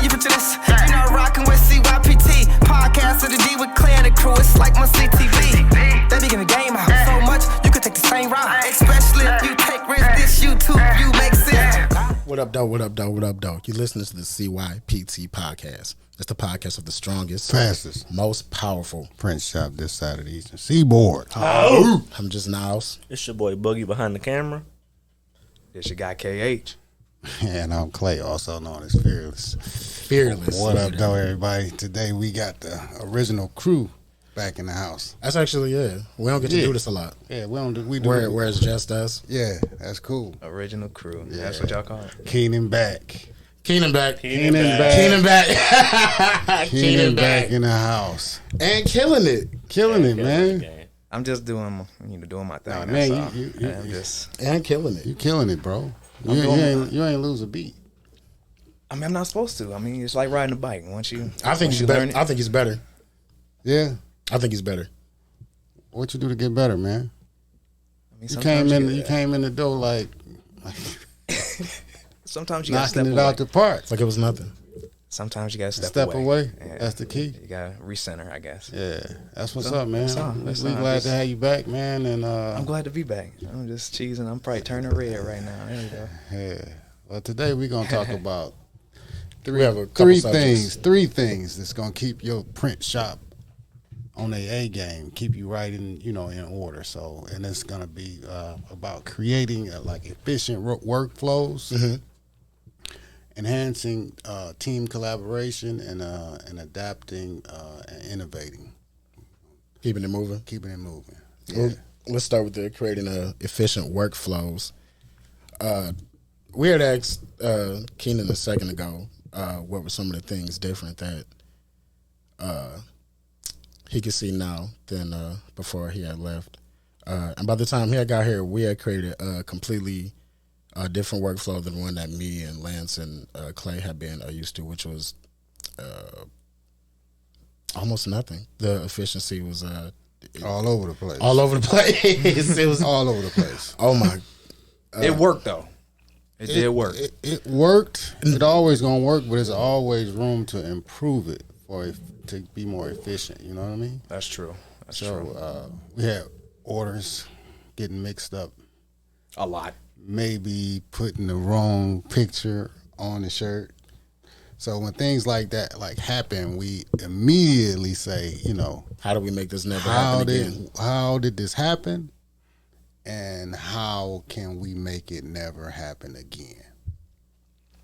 you picture this? You know, rockin' with CYPT. Podcast of the D with Clay and the crew. It's like my CTV. They be giving game out so much, you could take the same route. Especially if you take risks, this YouTube view makes sense. What up, though? What up, though? What up, though? You're listening to the CYPT podcast. It's the podcast of the strongest, fastest, most powerful print shop this side of the Eastern Seaboard. I'm just Niles. It's your boy Boogie behind the camera. It's your guy KH. And I'm Clay, also known as Fearless. Fearless. What up, though, everybody? Today we got the original crew back in the house. That's actually, we don't get to do this a lot. Yeah, we don't do. We do. Where it's just us. Yeah, that's cool. Original crew. Yeah. That's what y'all call it. Keenan back. Keenan back. Keenan back. Keenan back in the house. And killing it. Killing it, man. I'm just doing my thing. Nah, that's man, all. I'm just. And killing it. You killing it, bro. You ain't lose a beat. I mean, I'm not supposed to. I mean, it's like riding a bike. Once you, I think once he's you better. learn it. I think he's better. Yeah. I think he's better. What you do to get better, man? I mean, You came in the door like sometimes you gotta knocking step it away. out the park. It's like it was nothing. Sometimes you gotta Step away. Yeah. That's the key. You gotta recenter, I guess. Yeah, that's what's up, man. that's all. We That's all. glad to have you back, man. And I'm glad to be back. I'm just cheesing. I'm probably turning red right now. There you go. yeah. Well, today we're gonna talk about We have a couple subjects. three things that's gonna keep your print shop on the A game, keep you right in order. So, and it's gonna be about creating efficient workflows, enhancing team collaboration, and adapting and innovating, Keeping it moving. Yeah. Well, let's start with creating efficient workflows. We had asked Keenan a second ago what were some of the things different that he could see now than before he had left. And by the time he had got here, we had created a completely different workflow than one that me and Lance and Clay had been used to, which was almost nothing. The efficiency was all over the place. all over the place. It was all over the place. Oh my! It worked though. It did work. It worked. It always gonna work, but there's always room to improve it to be more efficient. You know what I mean? That's true. That's true. So we had orders getting mixed up. A lot. Maybe putting the wrong picture on the shirt. So when things like that happen, we immediately say, how do we make this never happen again? How did this happen? And how can we make it never happen again?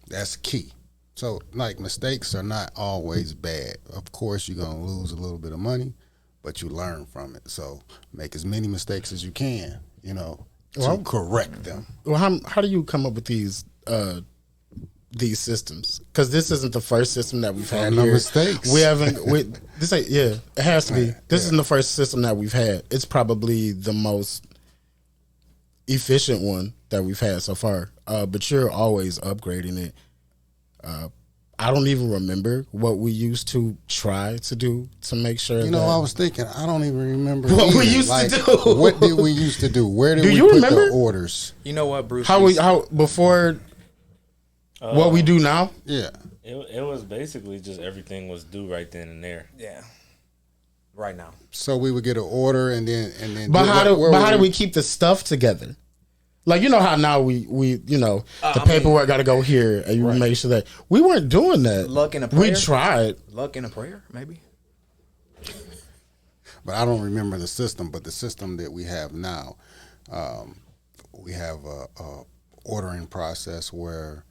That's key. So, mistakes are not always bad. Of course, you're going to lose a little bit of money, but you learn from it. So, make as many mistakes as you can, to correct them. Well, how do you come up with these systems? Because this isn't the first system that we've had No here. mistakes. We haven't. This ain't. Yeah, it has to be. This isn't the first system that we've had. It's probably the most efficient one that we've had so far. But you're always upgrading it. I don't even remember what we used to try to do to make sure. I was thinking, I don't even remember what we used to do. What did we used to do? Where did Do we you put remember? the orders? You know what, Bruce? How before what we do now? Yeah. It was basically just everything was due right then and there. Yeah. Right now. So we would get an order and then. But how do we keep the stuff together? Like, how now we the paperwork got to go here and you make sure that we weren't doing that. Luck and a prayer. We tried. Luck and a prayer, maybe. But I don't remember the system. But the system that we have now, we have a ordering process where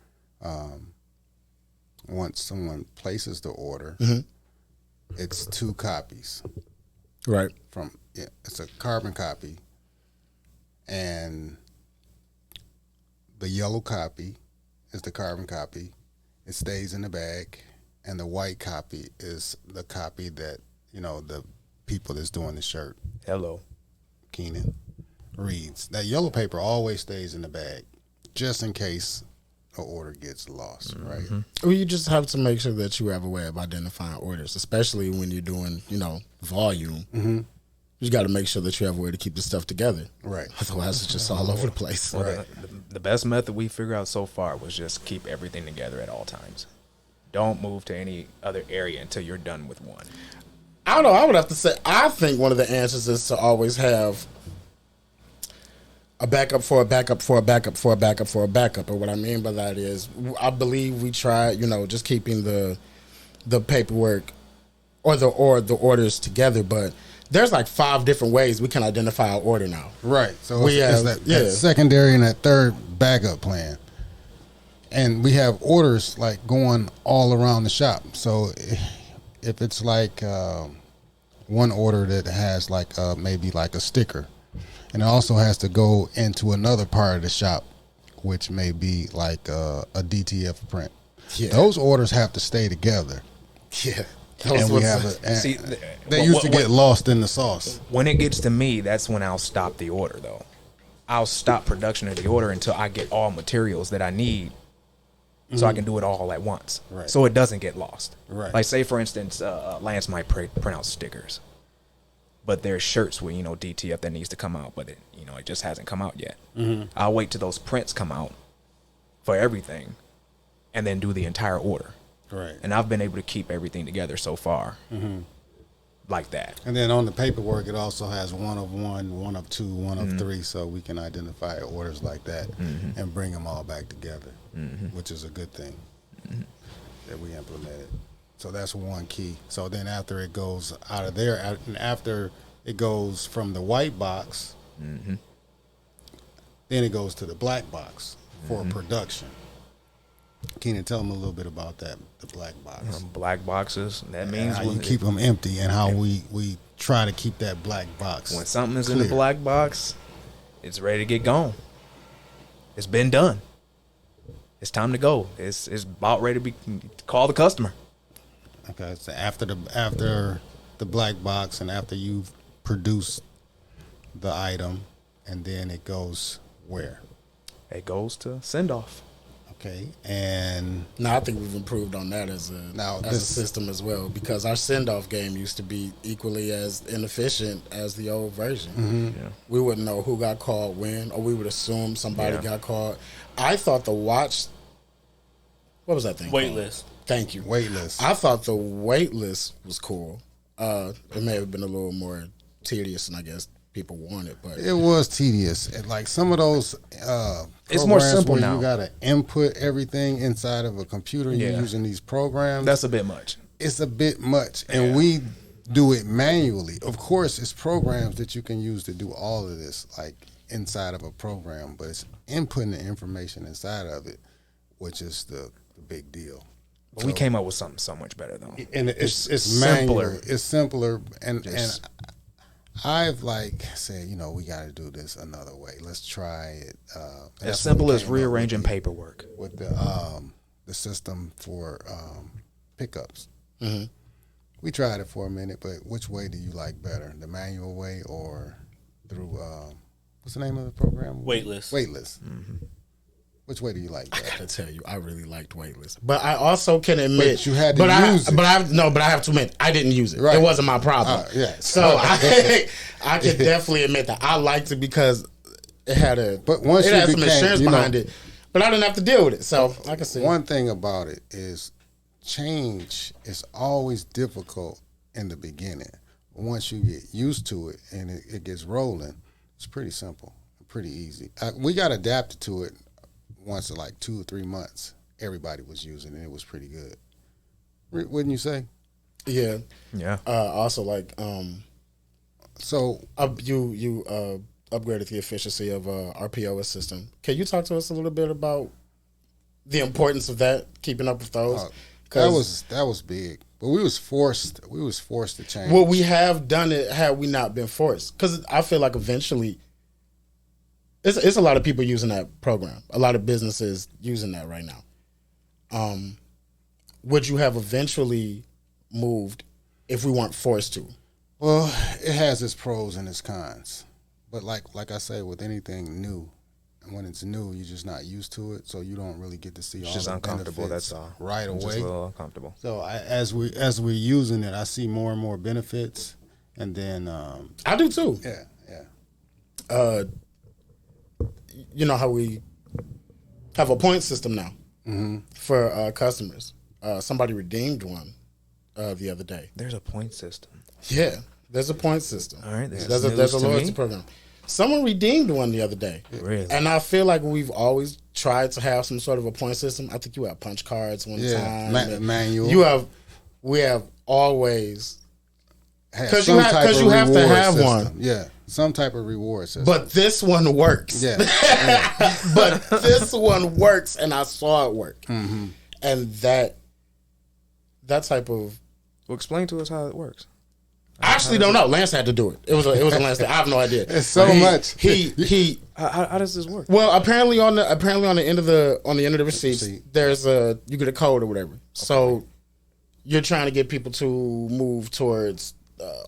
once someone places the order, it's 2 copies. Right. It's a carbon copy, and the yellow copy is the carbon copy. It stays in the bag, and the white copy is the copy that the people that's doing the shirt. Hello. Keenan reads. That yellow paper always stays in the bag, just in case an order gets lost, right? Well, you just have to make sure that you have a way of identifying orders, especially when you're doing, volume. You just got to make sure that you have a way to keep the stuff together. Right. Otherwise, it's just all over the place. Well, the best method we figured out so far was just keep everything together at all times. don't move to any other area until you're done with one. I don't know. I would have to say, I think one of the answers is to always have a backup for a backup for a backup for a backup for a backup. And what I mean by that is, I believe we try, just keeping the paperwork or the orders together, but there's like 5 different ways we can identify our order now. Right. So We it's have- that secondary and that third backup plan. And we have orders like going all around the shop. So if it's like one order that has like maybe like a sticker, and it also has to go into another part of the shop, which may be like a DTF print. Yeah. Those orders have to stay together. Yeah. And we have See, they used to get lost in the sauce. when it gets to me, that's when I'll stop the order, though. I'll stop production of the order until I get all materials that I need, so I can do it all at once. Right. So it doesn't get lost. Right. Like, say, for instance, Lance might print out stickers, but there's shirts with, DTF that needs to come out, but it just hasn't come out yet. I'll wait till those prints come out for everything and then do the entire order. Right. And I've been able to keep everything together so far like that. And then on the paperwork, it also has 1 of 1, 1 of 2, 1 of 3, so we can identify orders like that and bring them all back together, which is a good thing that we implemented. So that's one key. So then after it goes out of there, and after it goes from the white box, then it goes to the black box for production. Keenan, tell them a little bit about that, the black box. Black boxes, that And means how you keep them empty and how we try to keep that black box when something is in clear. the black box, it's ready to get gone. It's been done. It's time to go. It's about ready to be call the customer. Okay, so after the black box and after you've produced the item, and then it goes where? It goes to send off. Okay, and No, I think we've improved on that as a system as well, because our send-off game used to be equally as inefficient as the old version. Yeah. We wouldn't know who got called when, or we would assume somebody Yeah. got called. I thought the watch, what was that thing Wait called? list. Thank you. wait list. I thought the wait list was cool. It may have been a little more tedious than I guess people wanted, but It was tedious. And like some of those It's more programs simple where now. You got to input everything inside of a computer. Yeah. You're using these programs. That's a bit much. It's a bit much, and we do it manually. Of course, it's programs that you can use to do all of this, like inside of a program, but it's inputting the information inside of it, which is the big deal. But we came up with something so much better, though. And it's simpler. manual. It's simpler, and I've like said, we got to do this another way. Let's try it. As simple as rearranging paperwork. with the system for pickups. We tried it for a minute, but which way do you like better, the manual way or through what's the name of the program? Waitlist. Waitlist. Which way do you like I better? gotta tell you, I really liked waitlist. But I also can admit, But you had to use it. But I have to admit, I didn't use it. Right. It wasn't my problem. Yeah. So I can definitely admit that I liked it because it had But once it you had some became, insurance behind it. But I didn't have to deal with it, so I can see. One thing about it is change is always difficult in the beginning. Once you get used to it and it gets rolling, it's pretty simple, pretty easy. We got adapted to it once in like 2 or 3 months. Everybody was using it. It was pretty good. Wouldn't you say? Yeah. Yeah. Also, like, So you upgraded the efficiency of our POS system. Can you talk to us a little bit about the importance of that, keeping up with those? that was big. But we was forced to change. Would we have done it had we not been forced? Because I feel like eventually, it's a lot of people using that program. A lot of businesses using that right now. Would you have eventually moved if we weren't forced to? Well, it has its pros and its cons. But like I say, with anything new, when it's new, you're just not used to it, so you don't really get to see It's all just the uncomfortable, benefits that's all. right It's away. just a little uncomfortable. So as we're using it, I see more and more benefits, and then I do too. yeah. You know how we have a point system now for customers. somebody redeemed one the other day. There's a point system. Yeah, there's a point system. All right, there's that's a news to loyalty me. program. Someone redeemed one the other day. Really? And I feel like we've always tried to have some sort of a point system. I think you have punch cards one time. Manual. We have always, Because you have to have one. Yeah, some type of reward system. but this one works. yeah, But this one works, and I saw it work. Mm-hmm. And that type of, Well, explain to us how it works. I actually don't know. Lance had to do it. It was a Lance thing. I have no idea. It's so much. He How does this work? well, apparently on the end of the receipts, there's you get a code or whatever. So you're trying to get people to move towards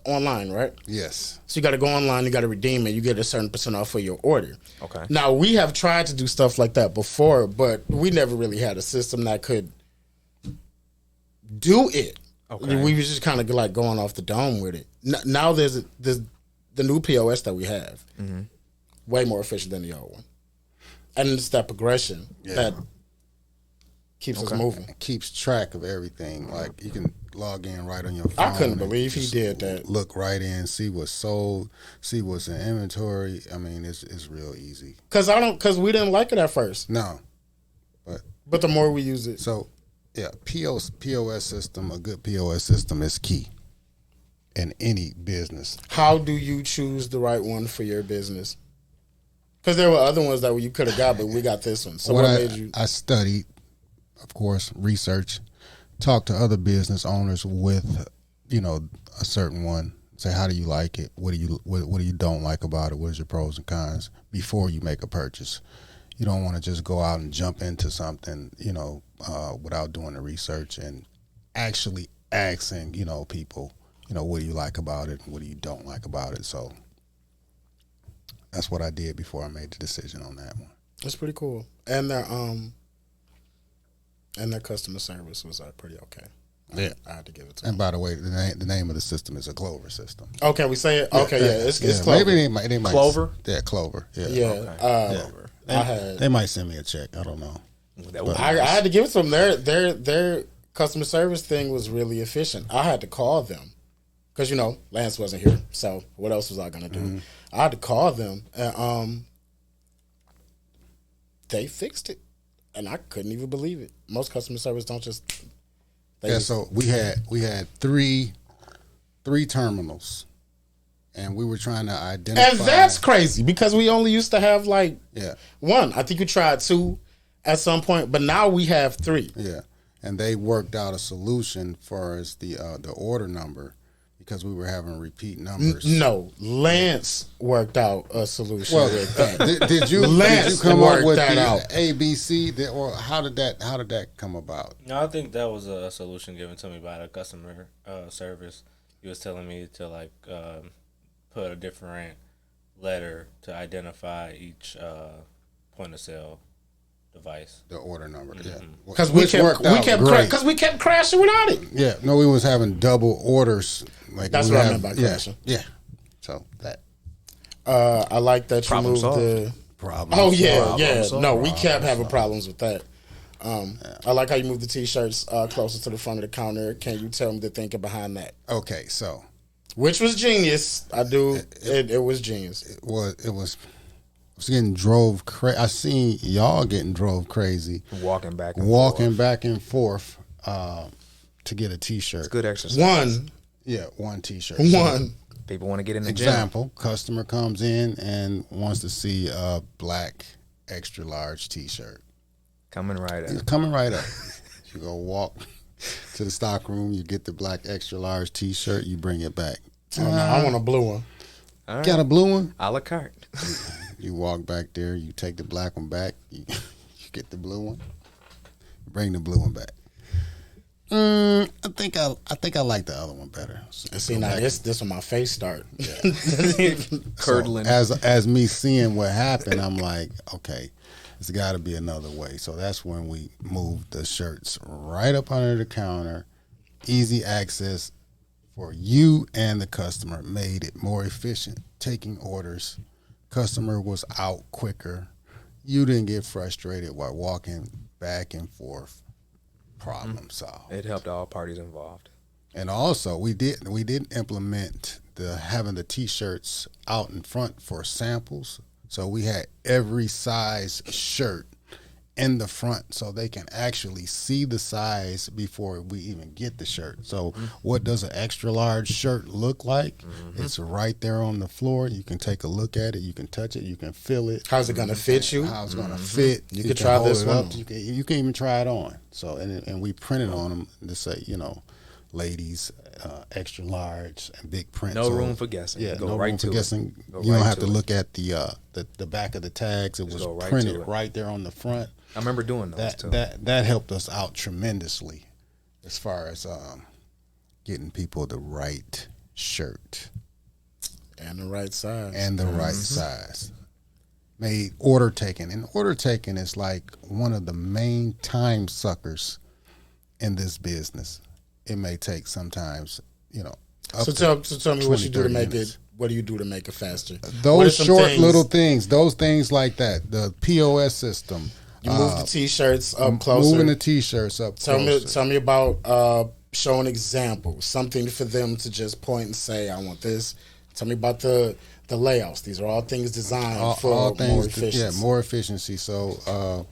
online, right? yes. So you got to go online, you got to redeem it, you get a certain % off for your order. Okay. Now we have tried to do stuff like that before, but we never really had a system that could do it. Okay. We was just kind of like going off the dome with it. Now there's the new POS that we have, way more efficient than the old one, and it's that progression that keeps us moving. It keeps track of everything. Like you can log in right on your phone. I couldn't and believe he just did that. Look right in, see what's sold, see what's in inventory. I mean, it's real easy. Because we didn't like it at first, No, but the more we use it, so yeah, POS system, a good POS system is key in any business. how do you choose the right one for your business? Because there were other ones that you could have got, but we got this one. So what made you? I studied, of course, research, talked to other business owners with, a certain one. Say, how do you like it? What do you don't like about it? What is your pros and cons before you make a purchase? You don't want to just go out and jump into something, without doing the research and actually asking, people, what do you like about it? What do you don't like about it? So that's what I did before I made the decision on that one. That's pretty cool. And their customer service was pretty okay. Yeah. I had to give it to And them. by the way, the name of the system is a Clover system. Oh, can we say it? Okay, yeah, it's Clover. Maybe they might Clover? Yeah, Clover. Yeah. Yeah, They might send me a check. I don't know. I had to give it to them. Their customer service thing was really efficient. I had to call them because Lance wasn't here. So what else was I gonna do? I had to call them, and they fixed it, and I couldn't even believe it. Most customer service don't just. So we had three terminals, and we were trying to identify. And that's crazy because we only used to have Yeah. one. I think you tried two at some point, but now we have three. Yeah, and they worked out a solution for us the order number because we were having repeat numbers. No, Lance worked out a solution Well, with that. did you Lance come up worked with that the out. ABC, or how did that come about? No, I think that was a solution given to me by the customer service. He was telling me to put a different letter to identify each point of sale device. The order number, yeah. Because we kept crashing without it. Yeah, no, we was having double orders. That's what I meant by crashing. Yeah. So that I like that you Problem moved solved. the. problem. Oh yeah, solved. yeah. Problem No, we kept having problems with that. I like how you moved the T-shirts closer to the front of the counter. Can you tell me the thinking behind that? Okay, so Which was genius. I do. It was genius. it was getting drove crazy. I seen y'all getting drove crazy, Walking back and back and forth to get a T-shirt. It's good exercise. One T-shirt. One. People want to get in the gym. Example: customer comes in and wants to see a black extra large T-shirt. Coming right It's up. coming right up. You go walk to the stock room. You get the black extra large T-shirt. You bring it back. Oh, no, I want a blue one. All right. Got a blue one? A la carte. You walk back there. You take the black one back. You get the blue one. Bring the blue one back. I think I like the other one better. And see now this when my face start. Curdling. So, as me seeing what happened, I'm like, okay, it's got to be another way. So that's when we moved the shirts right up under the counter, easy access for you and the customer. Made it more efficient, taking orders. Customer was out quicker. You didn't get frustrated while walking back and forth. problem solved. It helped all parties involved. And also, we did implement having the T-shirts out in front for samples. So we had every size shirt in the front, so they can actually see the size before we even get the shirt. So what does an extra large shirt look like? It's right there on the floor. You can take a look at it. You can touch it. You can feel it. How's it gonna fit you? How it's gonna fit. You can try hold this it one. up. You can even try it on. So and we printed on them to say, ladies, extra large and big print. No room for guessing. Yeah, Go no right room for to it. guessing. Go You don't right have to to it. look at the back of the tags. It was go right to printed it. right there on the front. I remember doing those too. That helped us out tremendously as far as getting people the right shirt And the right size. and the right size. Made order taking, and order taking is like one of the main time suckers in this business. It may take sometimes, up So to tell me what 20, you do to 30 make minutes. it. What do you do to make it faster? What are Those some short things- little things, those things like that. The POS system. You move the T-shirts up closer. Moving the T-shirts up closer. Tell me about showing examples, something for them to just point and say, "I want this." Tell me about the layouts. These are all things designed for more efficiency. more efficiency. So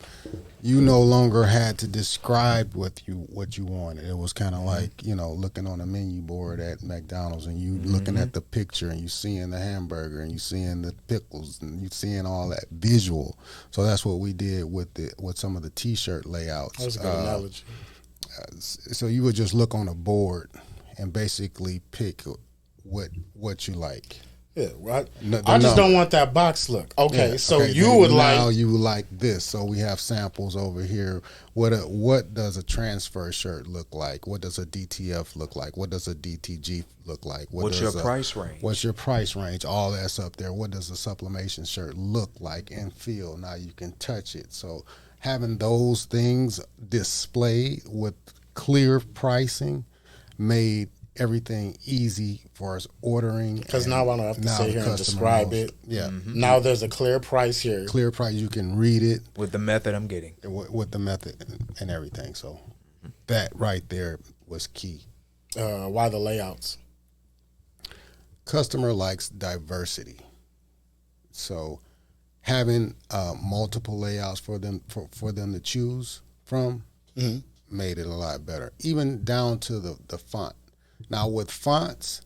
you no longer had to describe what you wanted. It was kind of like looking on a menu board at McDonald's and you looking at the picture and you seeing the hamburger and you seeing the pickles and you seeing all that visual. So that's what we did with some of the T-shirt layouts. That was a good analogy. So you would just look on a board and basically pick what you like. Yeah, right. The I just number. don't want that box look. Okay, Yeah, so okay, you then would now like. you would like this. So we have samples over here. What does a transfer shirt look like? What does a DTF look like? What does a DTG look like? What's your price range? What's your price range? All that's up there. What does a sublimation shirt look like and feel? Now you can touch it. So having those things displayed with clear pricing made everything easy for us ordering. Because now I don't have to now sit the here and customer describe knows. it. Yeah. Now there's a clear price here. Clear price, you can read it With the method I'm getting. with the method and everything. So that right there was key. Why the layouts? Customer likes diversity. So having multiple layouts for them to choose from made it a lot better. Even down to the font. Now with fonts,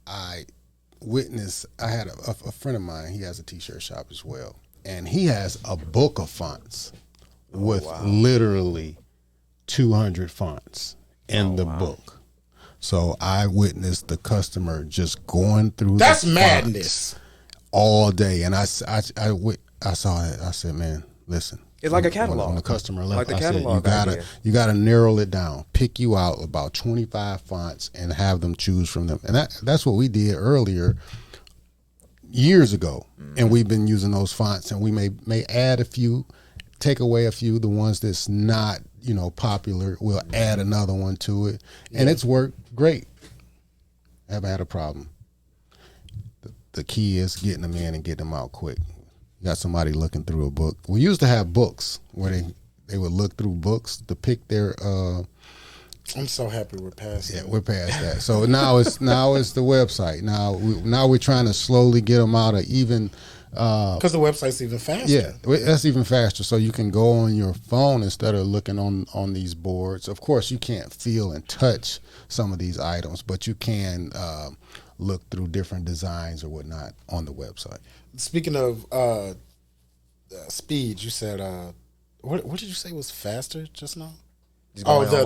I had a friend of mine, he has a T-shirt shop as well. And he has a book of fonts with literally 200 fonts in the book. So I witnessed the customer just going through That's the madness. fonts all day. And I saw it. I said, man, listen. It's like a catalog. When the customer Like left, the I said, catalog idea. you gotta narrow it down. Pick you out about 25 fonts and have them choose from them. And that's what we did earlier years ago. And we've been using those fonts, and we may add a few, take away a few. The ones that's not popular, we'll add another one to it, and it's worked great. Haven't had a problem. The key is getting them in and getting them out quick. You got somebody looking through a book. We used to have books where they would look through books to pick their. I'm so happy we're past Yeah, that. we're past that. So now it's the website. Now we're trying to slowly get them out of even. Because the website's even faster. Yeah, that's even faster. So you can go on your phone instead of looking on these boards. Of course, you can't feel and touch some of these items, but you can look through different designs or whatnot on the website. Speaking of speed, you said what did you say was faster just now? Oh, the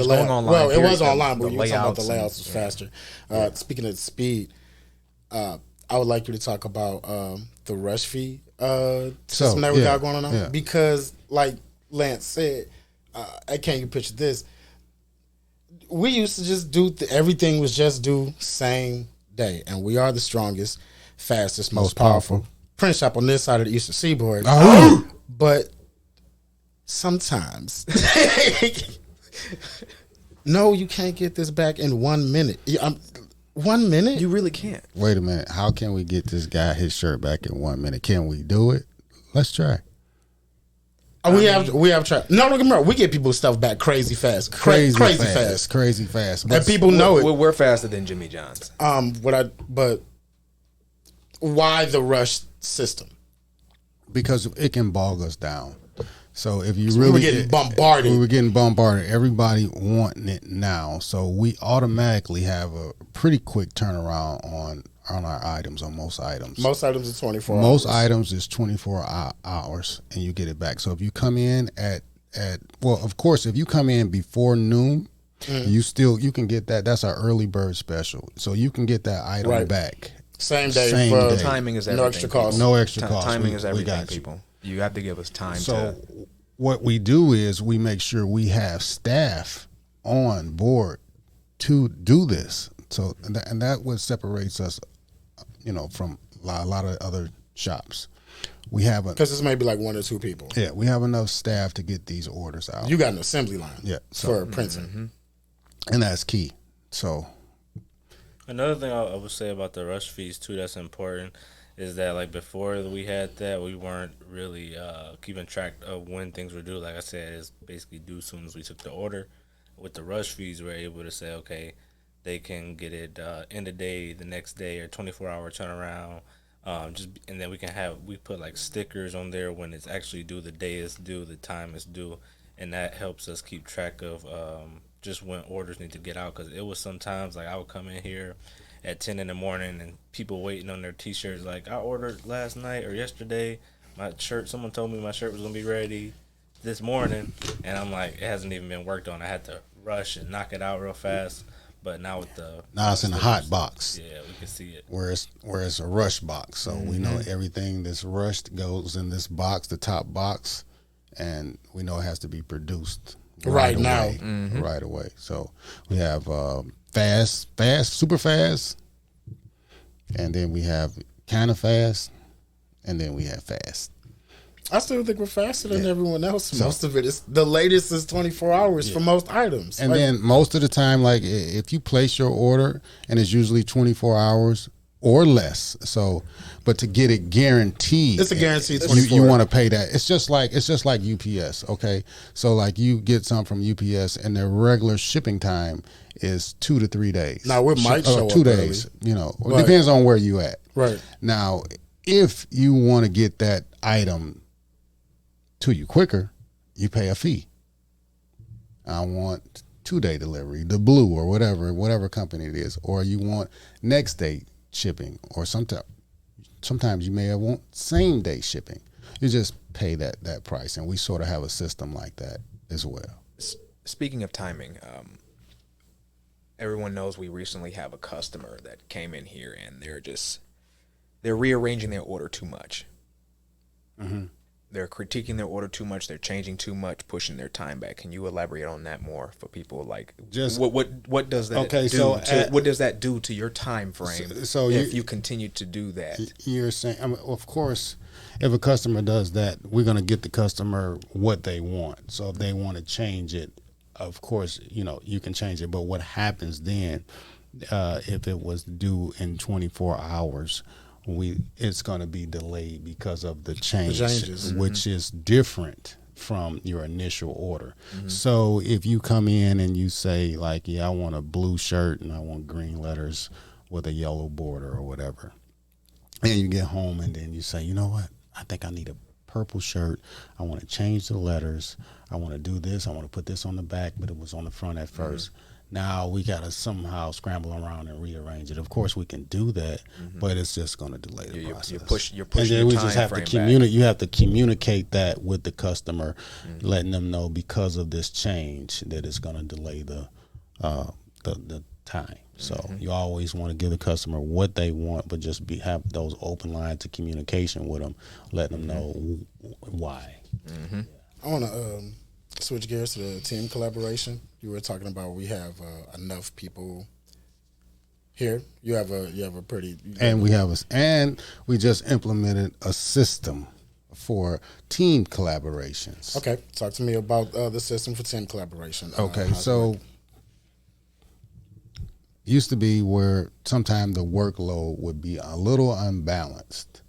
layout. Well, it was online, but you were talking about the layouts was faster. Speaking of speed, I would like you to talk about the rush fee system that we got going on. Yeah. Because, like Lance said, can you picture this? We used to just do everything was just due same day, and we are the strongest, fastest, most powerful print shop on this side of the Eastern Seaboard. But sometimes, no, you can't get this back in 1 minute. 1 minute? You really can't. Wait a minute. How can we get this guy his shirt back in 1 minute? Can we do it? Let's try. We have tried. No, don't get me wrong. We get people's stuff back crazy fast. Crazy fast. But And people know it. We're faster than Jimmy John's. But why the rush system? because it can bog us down. So if you we really were getting bombarded. we were getting bombarded. Everybody wanting it now, so we automatically have a pretty quick turnaround on our items. On most items, Most items is 24 hours. most items is 24 hours, and you get it back. So if you come in at well, of course, if you come in before noon, you can get that. That's our early bird special. So you can get that item Right. back. Same day. Same for day. Timing is everything. No extra cost. No extra cost. Timing We- is we everything, got you. people. You have to give us time So to. what we do is we make sure we have staff on board to do this. So and that what separates us, from a lot of other shops. We have Because it's maybe like one or two people. we have enough staff to get these orders out. You got an assembly line. Yeah, for printing. And that's key. So Another thing I would say about the rush fees too that's important is that like before we had that, we weren't really keeping track of when things were due. Like I said, it's basically due as soon as we took the order. With the rush fees, we're able to say, okay, they can get it end of day, the next day, or 24-hour turnaround. And then we put like stickers on there when it's actually due, the day is due, the time is due, and that helps us keep track of just when orders need to get out. Because it was sometimes like I would come in here at 10 in the morning and people waiting on their t-shirts like, I ordered last night or yesterday my shirt, someone told me my shirt was gonna be ready this morning, and I'm like, it hasn't even been worked on. I had to rush and knock it out real fast. But now with now it's in a hot box. yeah, we can see it. Where it's a rush box. So we know everything that's rushed goes in this box, the top box, and we know it has to be produced Right away, right away. So we have fast, super fast, and then we have kind of fast, and then we have fast. I still think we're faster than everyone else. Most of it is the latest is 24 hours for most items. And then most of the time, like if you place your order, and it's usually 24 hours or less. So, but to get it guaranteed, It's a guaranteed 24. You want to pay that. It's just like UPS. Okay, so like you get some from UPS, and their regular shipping time is 2 to 3 days. Now, it might show up 2 days. early. It depends on where you at. Right. Now, if you want to get that item to you quicker, you pay a fee. I want 2-day delivery, the Blue or whatever company it is, or you want next day shipping, or sometimes you may want same day shipping. You just pay that price, and we sort of have a system like that as well. Speaking of timing, everyone knows we recently have a customer that came in here and they're rearranging their order too much. Mm-hmm. They're critiquing their order too much. They're changing too much, pushing their time back. Can you elaborate on that more for people? Like, Just what does that okay, do? so What does that do to your time frame? So if you continue to do that, you're saying, of course, if a customer does that, we're going to get the customer what they want. So if they want to change it, of course, you can change it. But what happens then, if it was due in 24 hours, it's going to be delayed because of the changes, which is different from your initial order. So if you come in and you say like, I want a blue shirt and I want green letters with a yellow border or whatever, and you get home and then you say, you know what, I think I need a purple shirt. I want to change the letters. I want to do this. I want to put this on the back, but it was on the front at first. Now we got to somehow scramble around and rearrange it. Of course, we can do that, but it's just going to delay the process. You're pushing. And then we your just time have to frame communicate. back. You have to communicate that with the customer, letting them know because of this change that it's going to delay the time. So you always want to give the customer what they want, but just have those open lines of communication with them, letting them know why. I want to switch gears to the team collaboration. You were talking about we have enough people here. You have a pretty And we just implemented a system for team collaborations. Okay, talk to me about the system for team collaboration. Okay, how's it so work? used to be where sometimes the workload would be a little unbalanced,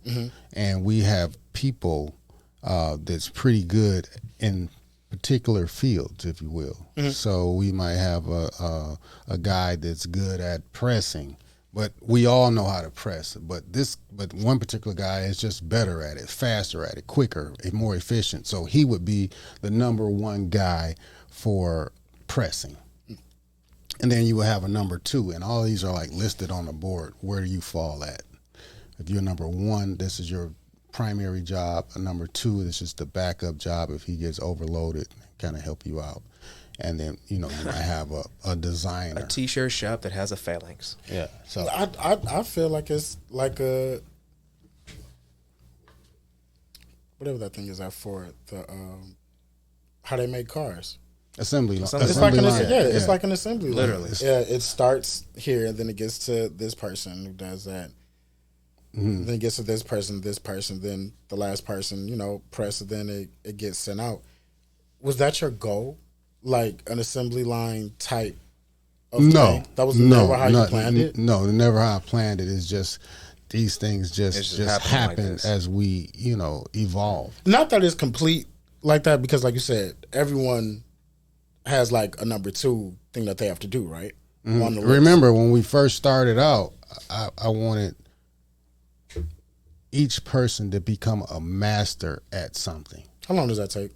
and we have people that's pretty good in particular fields, if you will. So we might have a guy that's good at pressing, but we all know how to press. But one particular guy is just better at it, faster at it, quicker, and more efficient. So he would be the number one guy for pressing. And then you will have a number two, and all these are like listed on the board. Where do you fall at? If you're number one, this is your primary job. A number two, this is the backup job if he gets overloaded, kind of help you out. And then, you might have a designer. A t-shirt shop that has a phalanx. Yeah. So I feel like it's like a whatever that thing is out for the how they make cars. assembly line. It's like an line. it's like an assembly line. Literally. Yeah, it starts here, and then it gets to this person who does that. Then it gets to this person, then the last person, press it, then it gets sent out. Was that your goal? Like an assembly line type of thing? That was never how you planned it? No, never how I planned it. It's just these things just happen like as we, evolve. Not that it's complete like that, because like you said, everyone has like a number two thing that they have to do, right? On the list. Remember when we first started out, I wanted each person to become a master at something. How long does that take?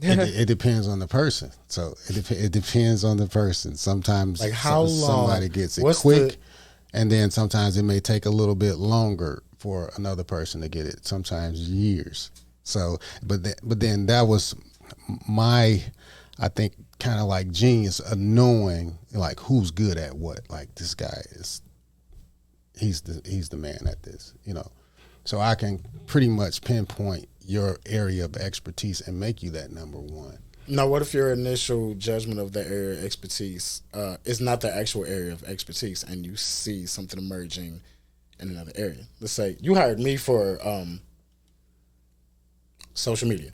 It depends on the person. So it depends on the person. Sometimes Like how long? somebody gets it quick, and then sometimes it may take a little bit longer for another person to get it. Sometimes years. So, but then that was my, I think, kind of like genius of knowing like who's good at what. Like this guy he's the man at this. So I can pretty much pinpoint your area of expertise and make you that number one. Now, what if your initial judgment of the area of expertise is not the actual area of expertise, and you see something emerging in another area? Let's say you hired me for social media.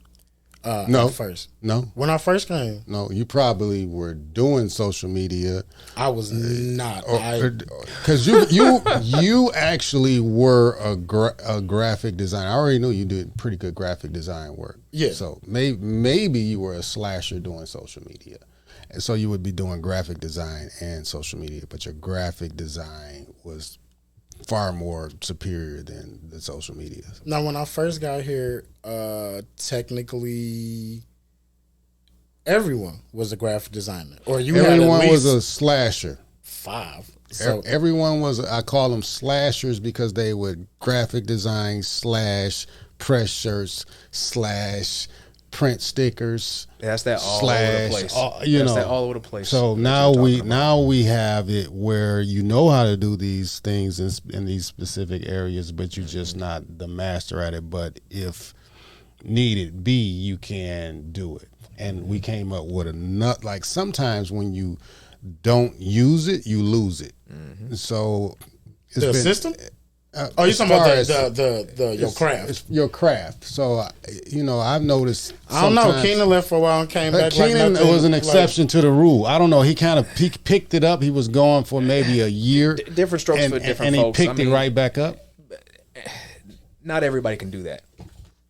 No. First. No. When I first came, No, you probably were doing social media. I was not. Because you actually were a graphic designer. I already knew you did pretty good graphic design work. Yeah. So maybe you were a slasher doing social media. And so you would be doing graphic design and social media, but your graphic design was far more superior than the social media. Now, when I first got here, technically everyone was a graphic designer, or Everyone had at least was a slasher. 5. So Everyone was, I call them slashers because they would graphic design / press shirts / print stickers. That's that all / over the place. That all over the place. So now we have it where you know how to do these things in these specific areas, but you're just not the master at it. But if needed be, you can do it. And we came up with like sometimes when you don't use it, you lose it. So the system. You're talking about the your craft. It's your craft. So I've noticed. I don't know. Keenan left for a while and came back. Keenan was an exception to the rule. I don't know. He kind of picked it up. He was gone for maybe a year. Different strokes for different and folks. And he picked it right back up. Not everybody can do that.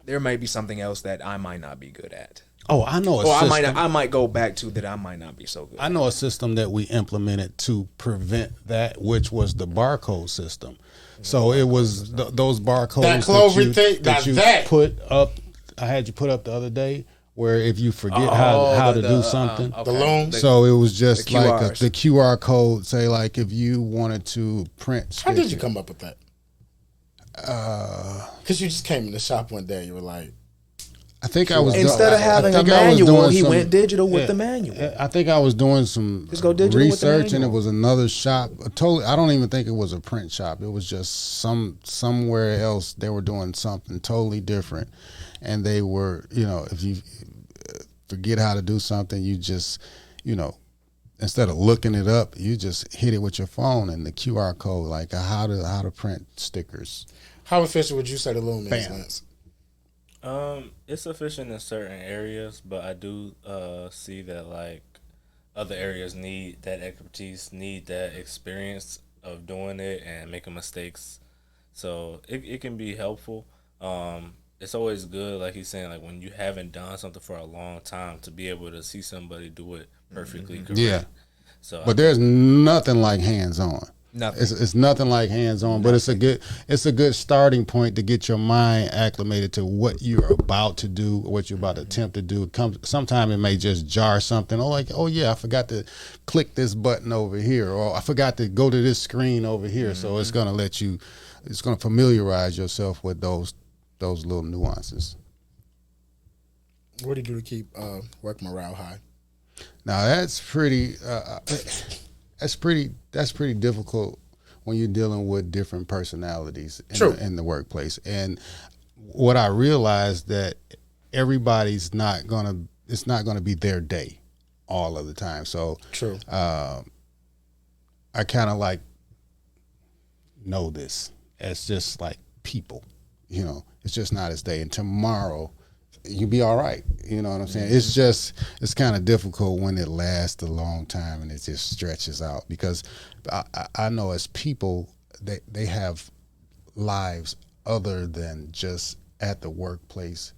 There may be something else that I might not be good at. Oh, I know a system. I might go back to that I might not be so good. I know a system that we implemented to prevent that, which was the barcode system. So it was those barcodes that you put up. I had you put up the other day, where if you forget how to do something, the loan. So it was just the like the QR code. Say like if you wanted to print. How did you come up with that? Because you just came in the shop one day. You were like, I think I was instead of having a manual, he went digital with the manual. I think I was doing some research, and it was another shop. I don't even think it was a print shop. It was just somewhere else. They were doing something totally different, and they were, if you forget how to do something, you just, instead of looking it up, you just hit it with your phone and the QR code, like how to print stickers. How efficient would you say the loom is, Lance? It's efficient in certain areas, but I do see that like other areas need that expertise, need that experience of doing it and making mistakes. So it can be helpful. it's always good, like he's saying, like when you haven't done something for a long time, to be able to see somebody do it perfectly correct. Yeah. So But there's nothing like hands on. Nothing. It's nothing like hands on, but it's a good starting point to get your mind acclimated to what you're about to do, what you're about to attempt to do. Sometimes it may just jar something. Oh yeah, I forgot to click this button over here, or I forgot to go to this screen over here. So it's gonna familiarize yourself with those little nuances. What do you do to keep work morale high? Now that's pretty difficult when you're dealing with different personalities in the workplace. And what I realized that it's not gonna be their day all of the time. So True. I kind of like know this as just like people, it's just not his day. And tomorrow you'll be all right. You know what I'm saying? It's kind of difficult when it lasts a long time and it just stretches out, because I know as people, they have lives other than just at the workplace.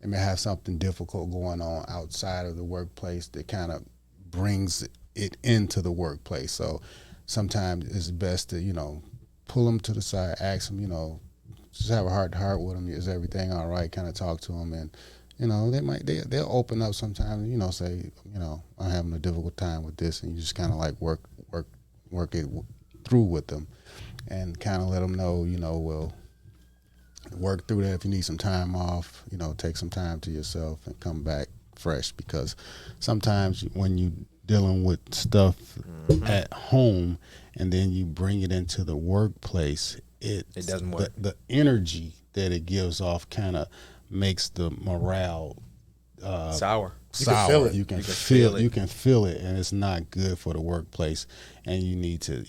They may have something difficult going on outside of the workplace that kind of brings it into the workplace. So sometimes it's best to, pull them to the side, ask them, just have a heart-to-heart with them. Is everything all right? Kind of talk to them, and they'll open up sometimes. Say, I'm having a difficult time with this, and you just kind of like work it through with them, and kind of let them know, well, work through that. If you need some time off, take some time to yourself and come back fresh, because sometimes when you dealing with stuff at home and then you bring it into the workplace, it doesn't work. The energy that it gives off kind of makes the morale sour. You can feel it, and it's not good for the workplace. And you need to,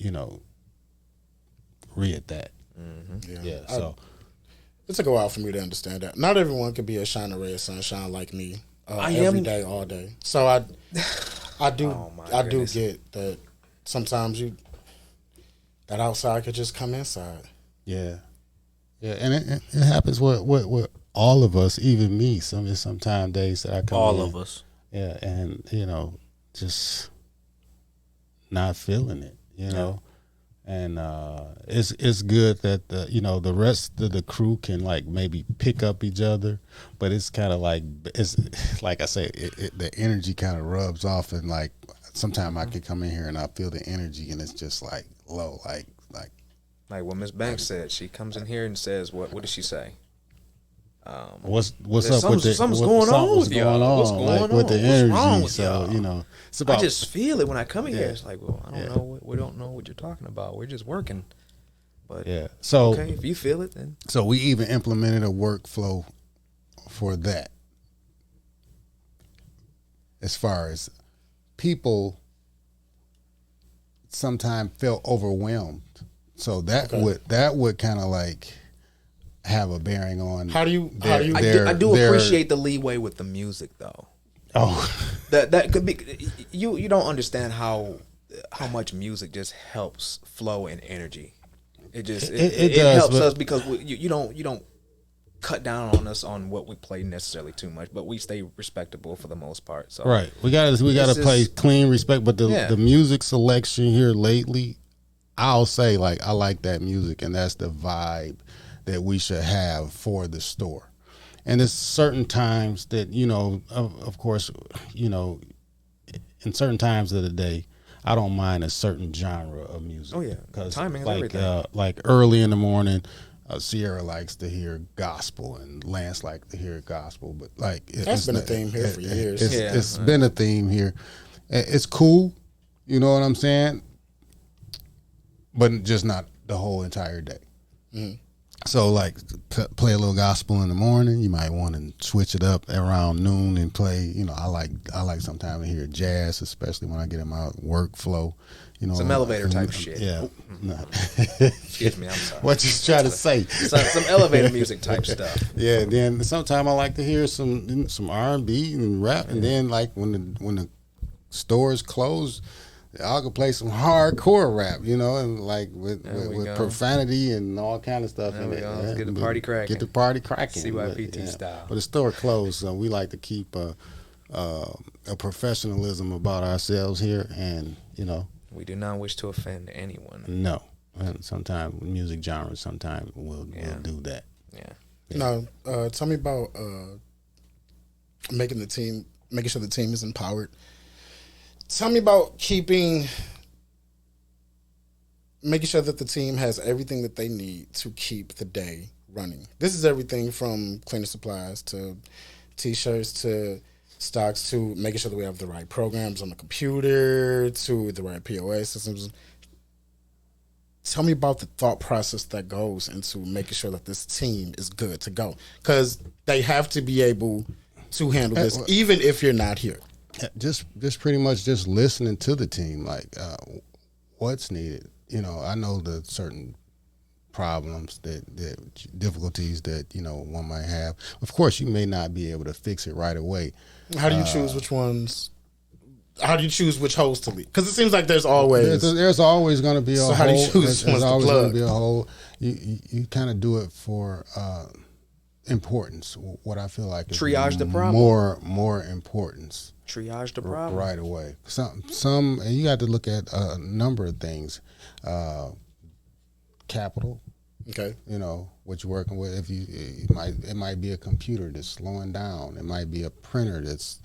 read that. Mm-hmm. Yeah. So it took a while for me to understand that. Not everyone can be a shining ray of sunshine like me every day, all day. So I do get that sometimes that outside could just come inside. Yeah, and it happens with all of us, even me. Sometimes days that I come all in, of us. Yeah, and just not feeling it, and it's good that the rest of the crew can like maybe pick up each other, but it's kind of like I say, the energy kind of rubs off, and like sometimes I could come in here and I feel the energy, and it's just like low, like what Miss Banks said. She comes in here and says, "What did she say? What's up with something's going on with y'all? What's going on with the What's energy?" wrong with so y'all? It's about. I just feel it when I come in here. It's like, well, I don't know. We don't know what you're talking about. We're just working. But So okay, if you feel it, then so we even implemented a workflow for that. As far as people sometimes felt overwhelmed, so that would kind of like have a bearing on how do you I do appreciate the leeway with the music though. That could be you don't understand how much music just helps flow and energy. It does, helps us because you don't cut down on us on what we play necessarily too much, but we stay respectable for the most part. So right, we gotta play clean, respect. But the music selection here lately, I'll say like I like that music, and that's the vibe that we should have for the store. And there's certain times that of course, in certain times of the day, I don't mind a certain genre of music. Oh yeah, because timing is everything. Like early in the morning, Sierra likes to hear gospel, and Lance likes to hear gospel. But like that's been a theme here for years. It's been a theme here. It's cool, you know what I'm saying, but just not the whole entire day. Mm-hmm. So like play a little gospel in the morning. You might want to switch it up around noon and play. I like sometimes to hear jazz, especially when I get in my workflow. Some elevator type shit. Yeah. No. Excuse me, I'm sorry. What you trying to say? Some elevator music type stuff. Yeah. Then sometimes I like to hear some R&B and rap, and then like when the stores close, Y'all can play some hardcore rap, you know, and like with go. profanity and all kind of stuff There in we it. go. Let's get the party cracking. Get the party cracking. CYPT style. But the store closed, so we like to keep a professionalism about ourselves here, and you know, We do not wish to offend anyone. no. And sometimes music genres, sometimes will do that. Yeah. Now, tell me about making sure the team is empowered. Tell me about making sure that the team has everything that they need to keep the day running. This is everything from cleaning supplies to T-shirts to stocks to making sure that we have the right programs on the computer to the right POS systems. Tell me about the thought process that goes into making sure that this team is good to go, because they have to be able to handle this even if you're not here. Just pretty much just listening to the team, like what's needed. You know, I know the certain problems that difficulties that, you know, one might have. Of course, you may not be able to fix it right away. How do you choose which ones? How do you choose which holes to leave? Because it seems like there's always always going to be a hole. how do you choose There's ones to always going plug? to be a hole. You kind of do it for importance. What I feel like is Triage the problem. More importance. Triage the problem. Right away. Some and you got to look at a number of things. Capital. Okay. You know what you're working with. It might be a computer that's slowing down. It might be a printer that's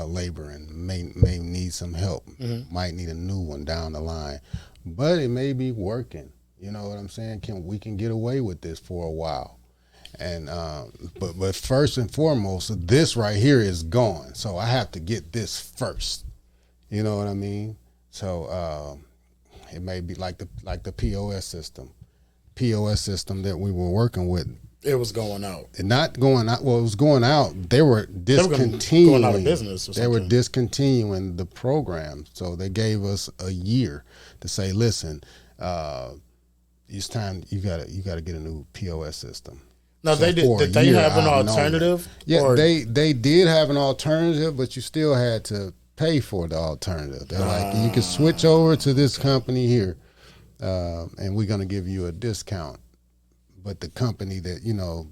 laboring. May need some help. Might need a new one down the line, but it may be working. You know what I'm saying? We can get away with this for a while. And but first and foremost, this right here is gone. So I have to get this first. You know what I mean? So it may be like the POS system that we were working with. It was going out. And not going out. Well, it was going out. They were discontinuing. Going out of business or they were something. discontinuing the program. So they gave us a year to say, listen, it's time. You got to get a new POS system. No, So they did. for a Did they year, have an I've known alternative? it. Yeah, Or- they did have an alternative, but you still had to pay for the alternative. They're like, you can switch over to this company here, and we're going to give you a discount. But the company that, you know,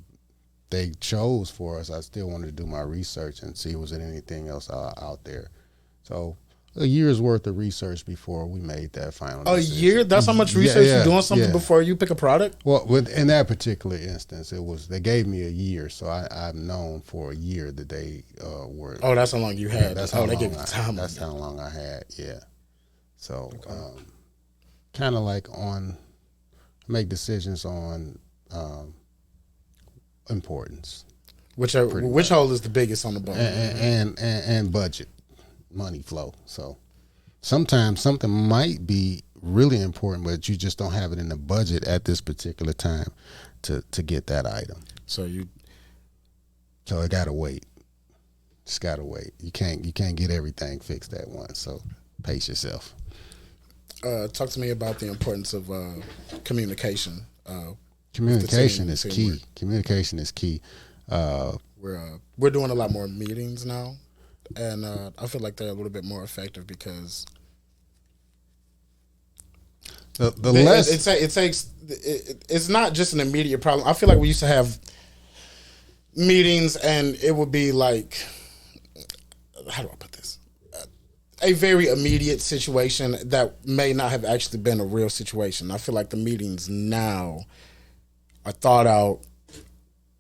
they chose for us, I still wanted to do my research and see was there anything else out there. So a year's worth of research before we made that final decision. A year? That's how much research you're doing something before you pick a product? Well, in that particular instance, they gave me a year, so I've known for a year that they were. Oh, that's how long you had. That's how they long gave you time. That's how long I had. Yeah. So, kind of like make decisions on importance Which hole is the biggest on the boat? and budget, money flow. So sometimes something might be really important, but you just don't have it in the budget at this particular time to get that item. So it gotta wait. Just gotta wait. You can't get everything fixed at once. So pace yourself. talk to me about the importance of communication. Communication is teamwork. key. Communication is key. We're doing a lot more meetings now, and I feel like they're a little bit more effective because it's not just an immediate problem. I feel like we used to have meetings, and it would be like, how do I put this? A very immediate situation that may not have actually been a real situation. I feel like the meetings now are thought out.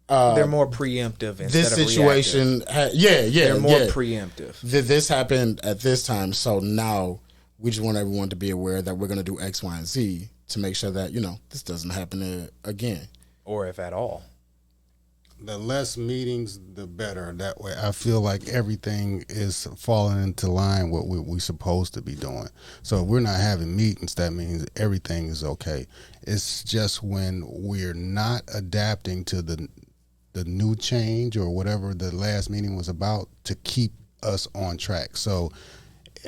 They're more preemptive instead This of situation, They're more preemptive. This happened at this time, so now we just want everyone to be aware that we're going to do X, Y, and Z to make sure that this doesn't happen again, Or if at all. The less meetings, the better. That way, I feel like everything is falling into line what we're supposed to be doing. So if we're not having meetings, that means everything is okay. It's just when we're not adapting to the new change or whatever the last meeting was about to keep us on track. So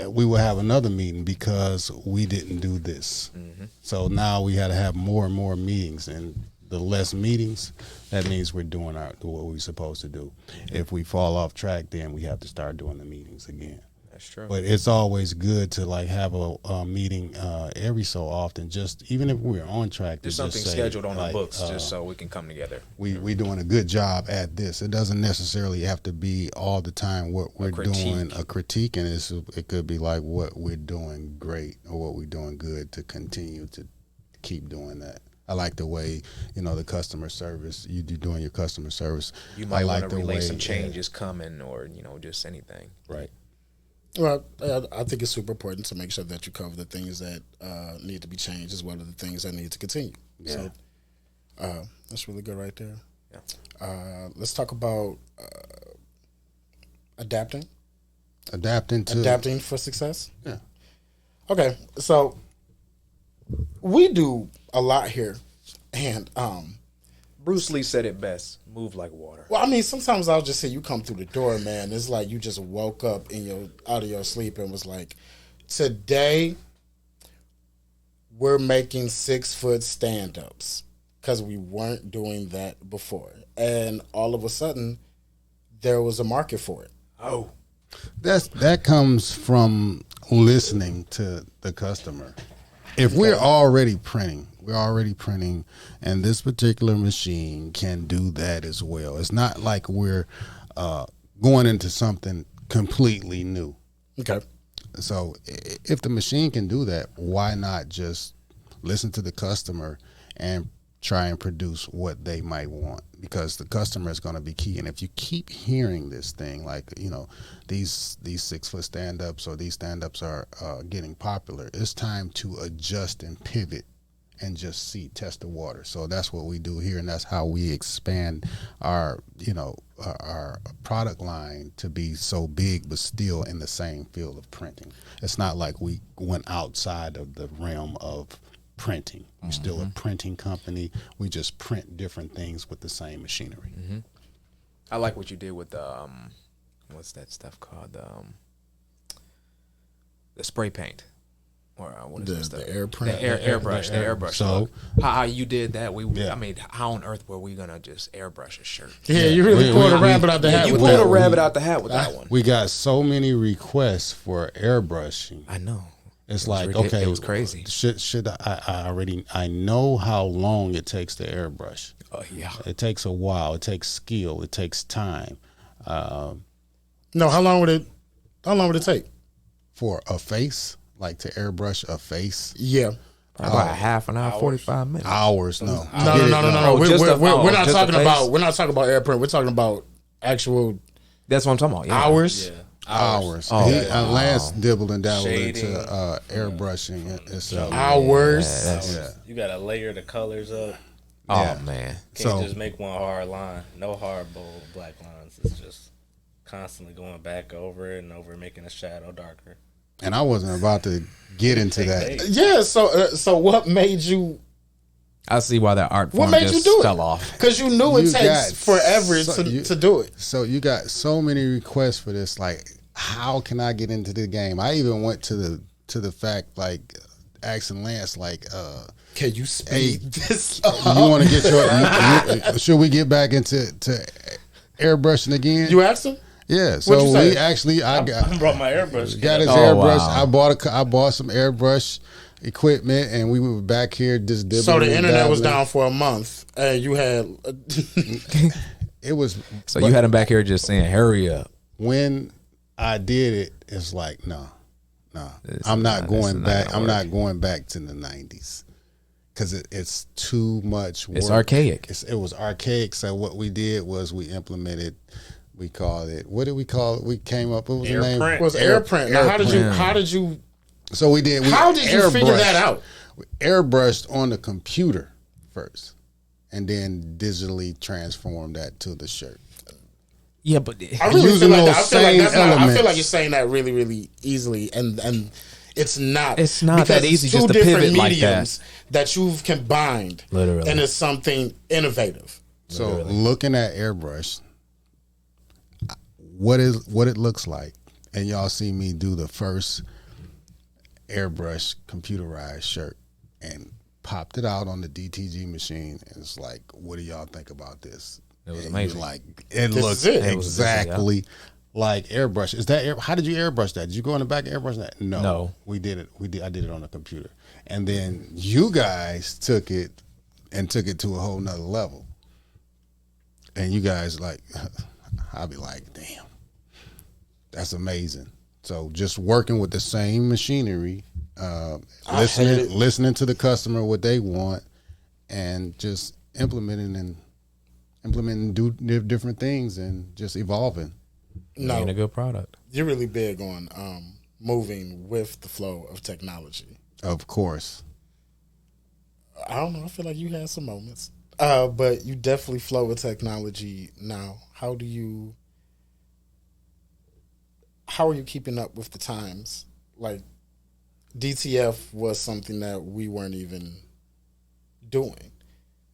we will have another meeting because we didn't do this. Mm-hmm. So now we had to have more and more meetings, and the less meetings, that means we're doing what we're supposed to do. If we fall off track, then we have to start doing the meetings again. That's true. But it's always good to like have a meeting every so often. Just even if we're on track, There's to something just say, scheduled on like, the books just so we can come together. we doing a good job at this. It doesn't necessarily have to be all the time what we're doing a critique, and it could be like what we're doing great or what we're doing good to continue to keep doing that. I like the way, the customer service, you do doing your customer service. You might like want to the relay way, some changes coming or, just anything. Right. Well, I think it's super important to make sure that you cover the things that need to be changed as well as the things that need to continue. Yeah. So that's really good right there. Yeah. Let's talk about adapting. Adapting For success. Yeah. Okay, so we do a lot here, and Bruce Lee said it best: "Move like water." well, I mean, sometimes I'll just say you come through the door, man. It's like you just woke up out of your sleep and was like, today we're making 6-foot stand-ups because we weren't doing that before, and all of a sudden there was a market for it. Oh, that comes from listening to the customer. If we're already printing, and this particular machine can do that as well. It's not like we're going into something completely new. Okay. So if the machine can do that, why not just listen to the customer and try and produce what they might want? Because the customer is going to be key. And if you keep hearing this thing, like, these 6-foot stand-ups or these stand-ups are getting popular, it's time to adjust and pivot and just test the water. So that's what we do here, and that's how we expand our product line to be so big but still in the same field of printing. It's not like we went outside of the realm of printing. We're still a printing company. We just print different things with the same machinery. Mm-hmm. I like what you did with the what's that stuff called? The spray paint. Or what is The this air print? The airbrush. So how you did that? Yeah. I mean, how on earth were we gonna just airbrush a shirt? Yeah, you really pulled a rabbit out the hat. You with pulled that a one. rabbit out the hat with that one. we got so many requests for airbrushing. I know. It's It was like, ridic- okay, it was crazy. Should I know how long it takes to airbrush. Oh yeah. It takes a while. It takes skill. It takes time. No, how long would it take? For a face, like to airbrush a face, Yeah. About a half an hour, 45 minutes. hours. No, No. Oh, just We're the not face? talking about air print. We're talking about actual That's what I'm talking about. Yeah. hours. Yeah. hours. Oh, Lance dibbled and dabbled Shading. into airbrushing. It's Hours. yeah. You gotta layer the colors up. Oh, Yeah. man. Can't So- just make one hard line. No hard, bold, black lines. It's just constantly going back over it and over, making the shadow darker. And I wasn't about to get into Take that. days. Yeah. So what made you? I see why that art What form made you just do it? fell off. Because you knew it You takes got forever so- to do it. So you got so many requests for this. Like, how can I get into the game? I even went to the fact, like, asking Lance, like, Can you speed this you up? want to get your? Should we get back into airbrushing again? You asked him? Yeah. What'd So you say? we actually, I brought my airbrush. got his Oh, airbrush. wow. I bought some airbrush equipment, and we were back here just dibbling. So the and internet was dabbling. down for a month, and you had. It was. So you had him back here just saying, hurry up. When I did it, it's like, no, This I'm is not not- going this is not back. gonna I'm work. not going back to the 90s because it's too much work. It's archaic. It was archaic. So what we did was we implemented. We called it. What did we call it? We came up. What was Air the name? print. was air print. Now, how did you? So we did. How did you figure that out? We airbrushed on the computer first, and then digitally transformed that to the shirt. Yeah, but I really Using feel like those that. I feel like same that's not. I feel elements. like you're saying that really, really easily, and it's not. It's not because that it's easy two just to different pivot like that. mediums that you've combined, Literally. and it's something innovative. So looking at airbrush, what it looks like, and y'all see me do the first airbrush computerized shirt and popped it out on the DTG machine, and it's like, what do y'all think about this? It was And amazing. you're like, it This looks is it. It was exactly like airbrush. Is that how did you airbrush that? Did you go in the back and airbrush that? No. We did it. I did it on the computer, and then you guys took it to a whole nother level. And you guys like, I'll be like, damn, that's amazing. So just working with the same machinery, listening to the customer what they want, and just implementing different things and just evolving. No, Being a good product. you're really big on moving with the flow of technology. Of course. I don't know. I feel like you had some moments, but you definitely flow with technology now. How are you keeping up with the times? Like DTF was something that we weren't even doing,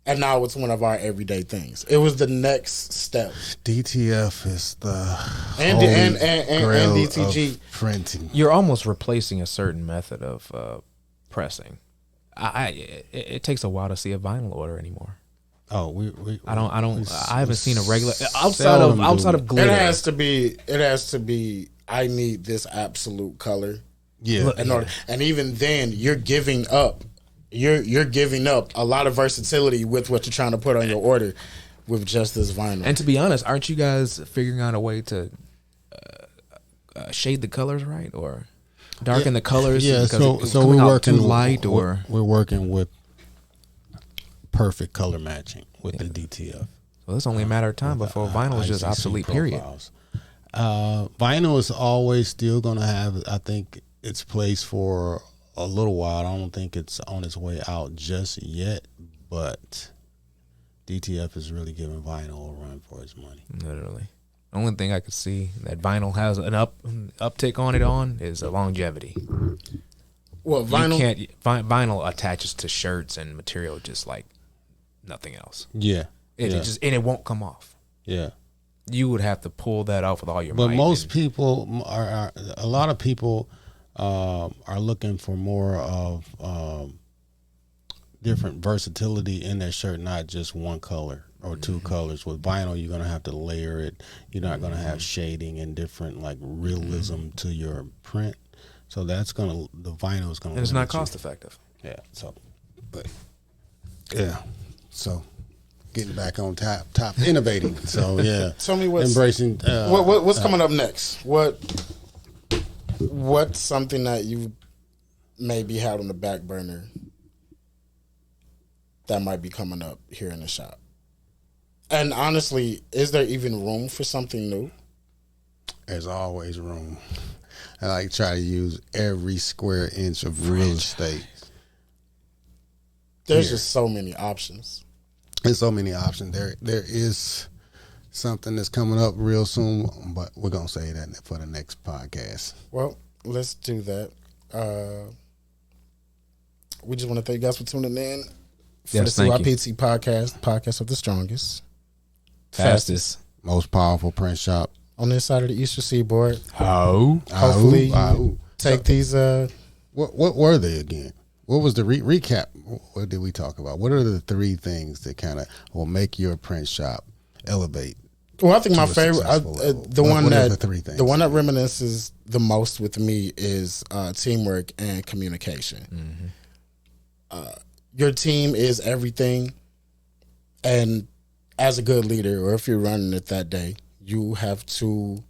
and now it's one of our everyday things. It was the next step. DTF is the And DTG of printing. You're almost replacing a certain method of pressing. It takes a while to see a vinyl order anymore. Oh, I haven't seen a regular outside of glitter. It has to be. I need this absolute color. Yeah. And even then, you're giving up. You're giving up a lot of versatility with what you're trying to put on your order with just this vinyl. And to be honest, aren't you guys figuring out a way to shade the colors right or darken the colors? Yeah, because so we're working too light or we're working with perfect color matching with the DTF. So it's only a matter of time before vinyl is just ICC obsolete. Period. profiles. Vinyl is always still going to have, I think, its place for a little while. I don't think it's on its way out just yet, but DTF is really giving vinyl a run for its money. Literally. The only thing I could see that vinyl has an uptick on is longevity. Well, Vinyl attaches to shirts and material just like nothing else. Yeah. It won't come off. Yeah. You would have to pull that off with all your But might. most people are a lot of people are looking for more of different versatility in their shirt, not just one color or two colors. With vinyl, you're going to have to layer it. You're not going to have shading and different like realism to your print. So the vinyl is going to. And it's not cost effective. Yeah. So, but yeah. So, getting back on top innovating. So yeah. Tell me what's embracing. What's coming up next? What's something that you maybe had on the back burner that might be coming up here in the shop? And honestly, is there even room for something new? There's always room. I like try to use every square inch of real estate. There's just so many options. There's so many options. There is something that's coming up real soon, but we're gonna say that for the next podcast. Well, let's do that. We just want to thank you guys for tuning in for Yes, the thank you. CYPT podcast of the strongest, Fastest. Most powerful print shop. on this side of the Eastern Seaboard. Oh. Hopefully, you Ahoo. take these. What were they again? What was the recap? What did we talk about? What are the three things that kind of will make your print shop elevate? Well, I think my to a favorite, successful level? the What one are that the three things? the one that reminisces the most with me is teamwork and communication. Your team is everything, and as a good leader, or if you're running it that day, you have to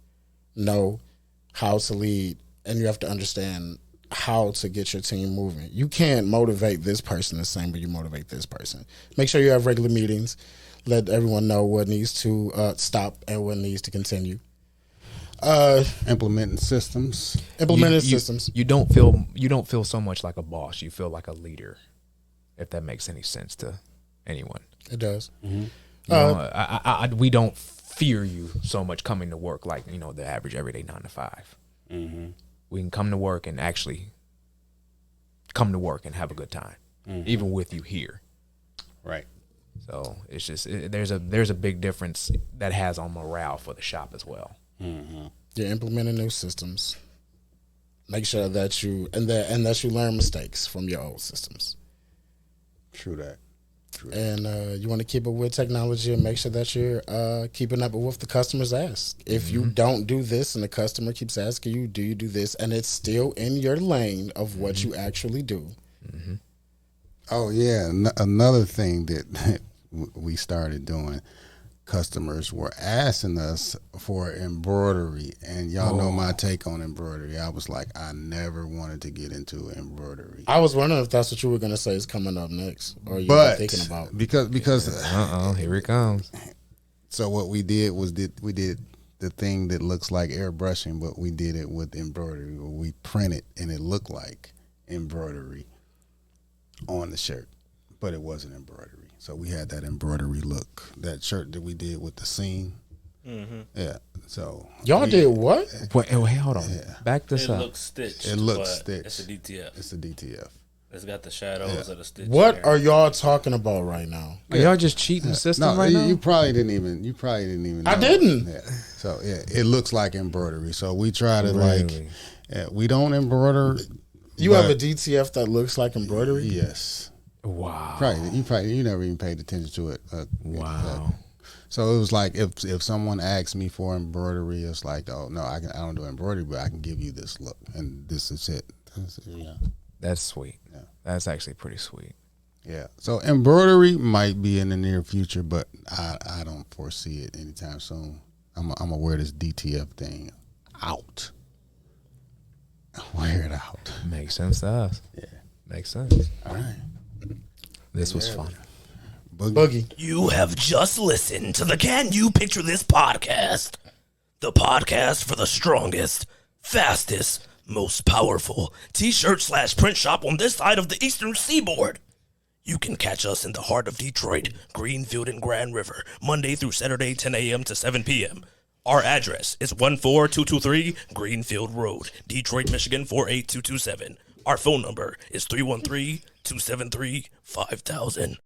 know how to lead, and you have to understand how to get your team moving. You can't motivate this person the same way you motivate this person. Make sure you have regular meetings. Let everyone know what needs to stop and what needs to continue. Implementing systems. Systems. You don't feel so much like a boss. You feel like a leader, if that makes any sense to anyone. It does. You know, we don't fear you so much coming to work like, you know, the average everyday 9 to 5. We can come to work and actually come to work and have a good time, even with you here. Right. So it's just there's a big difference that has on morale for the shop as well. You're implementing new systems. Make sure that you and that you learn mistakes from your old systems. True that. And you want to keep it with technology and make sure that you're keeping up with what the customers ask. If you don't do this and the customer keeps asking you, do you do this? And it's still in your lane of what you actually do. Oh, yeah. Another thing that we started doing, customers were asking us for embroidery. And y'all know my take on embroidery. I was like, I never wanted to get into embroidery. I was wondering if that's what you were going to say is coming up next, or you were thinking about. Because Here it comes. so what we did was we did the thing that looks like airbrushing, but we did it with embroidery. We printed and it looked like embroidery on the shirt, but it wasn't embroidery. So we had that embroidery look. That shirt that we did with the seam. Yeah. So Y'all did what? Wait, hold on. Back this It up. looks stitched. It looks but stitched. It's a DTF. It's a DTF. It's got the shadows of the stitch. What are y'all talking about right now? Are y'all just cheating the system right now? You probably didn't even. I know. didn't. Yeah. So yeah, it looks like embroidery. So we try to Really? we don't embroider. You have a but- DTF that looks like embroidery? Yes. Wow. You never even paid attention to it. Wow. So it was like if someone asked me for embroidery, it's like, oh no, I don't do embroidery, but I can give you this look, and this is it. Yeah. That's sweet. Yeah. That's actually pretty sweet. Yeah. So embroidery might be in the near future, but I don't foresee it anytime soon. I'm gonna wear this DTF thing out. Wear it out. Makes sense to us. Yeah. Makes sense. All right. This was fun. Boogie. You have just listened to the Can You Picture This podcast? The podcast for the strongest, fastest, most powerful t-shirt/print shop on this side of the Eastern Seaboard. You can catch us in the heart of Detroit, Greenfield and Grand River, Monday through Saturday, 10 a.m. to 7 p.m. Our address is 14223 Greenfield Road, Detroit, Michigan 48227. Our phone number is 313-273-5000.